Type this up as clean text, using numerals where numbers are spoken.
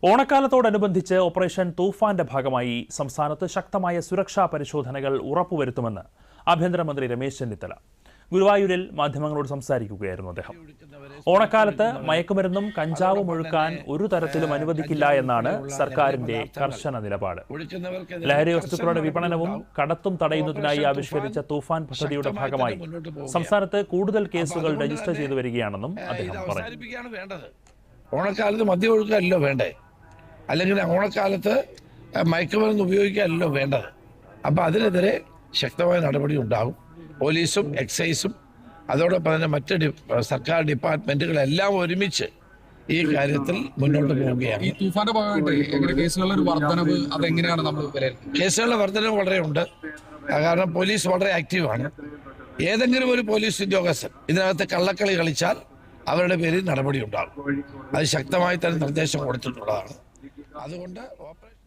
ഓണക്കാലത്തോടനുബന്ധിച്ച് operation തൂഫാന്റെ ഭാഗമായി സംസ്ഥാനത്ത് ശക്തമായ സുരക്ഷാ പരിശോധനകൾ ഉറപ്പുവരുത്തുമെന്ന് ആഭ്യന്തരമന്ത്രി രമേശ് ചെന്നിത്തല ഗുരുവായൂരിൽ മാധ്യമങ്ങളോട് സംസാരിക്കുകയായിരുന്നു അദ്ദേഹം. ഓണക്കാലത്ത് മയക്കുമരുന്നും കഞ്ചാവും ഒഴുക്കാൻ ഒരു തരത്തിലും അനുവദിക്കില്ല എന്നാണ് സർക്കാരിന്റെ കർശന നിലപാട്. ലഹരി വസ്തുക്കളുടെ വിപണനവും കടത്തും തടയുന്നതിനായി ആവിഷ്കരിച്ച തൂഫാൻ പദ്ധതിയുടെ ഭാഗമായി സംസ്ഥാനത്ത് കൂടുതൽ കേസുകൾ രജിസ്റ്റർ ചെയ്തു വരികയാണെന്നും അദ്ദേഹം പറഞ്ഞു. ഓണക്കാലത്ത് മദ്യം ഒഴുക്കാനല്ലോ വേണ്ടേ, അല്ലെങ്കിൽ ഓണക്കാലത്ത് മയക്കുമരുന്ന് ഉപയോഗിക്കാനല്ലോ വേണ്ടത്. അപ്പം അതിനെതിരെ ശക്തമായ നടപടി ഉണ്ടാകും. പോലീസും എക്സൈസും അതോടൊപ്പം തന്നെ മറ്റ് സർക്കാർ ഡിപ്പാർട്ട്മെന്റുകളെല്ലാം ഒരുമിച്ച് ഈ കാര്യത്തിൽ മുന്നോട്ട് പോവുകയാണ്. ഈ തൂഫാന്റെ ഭാഗമായിട്ട് കേസുകളുടെ വർധനവ് അതെങ്ങനെയാണ് നമ്മൾ കേസുകളുടെ വർധനവ് വളരെ ഉണ്ട്. കാരണം പോലീസ് വളരെ ആക്റ്റീവാണ്. ഏതെങ്കിലും ഒരു പോലീസ് ഉദ്യോഗസ്ഥൻ ഇതിനകത്ത് കള്ളക്കളി കളിച്ചാൽ അവരുടെ പേരിൽ നടപടി ഉണ്ടാകും. അത് ശക്തമായി തന്നെ നിർദ്ദേശം കൊടുത്തിട്ടുള്ളതാണ്. അതുകൊണ്ട് ഓപ്പറേഷൻ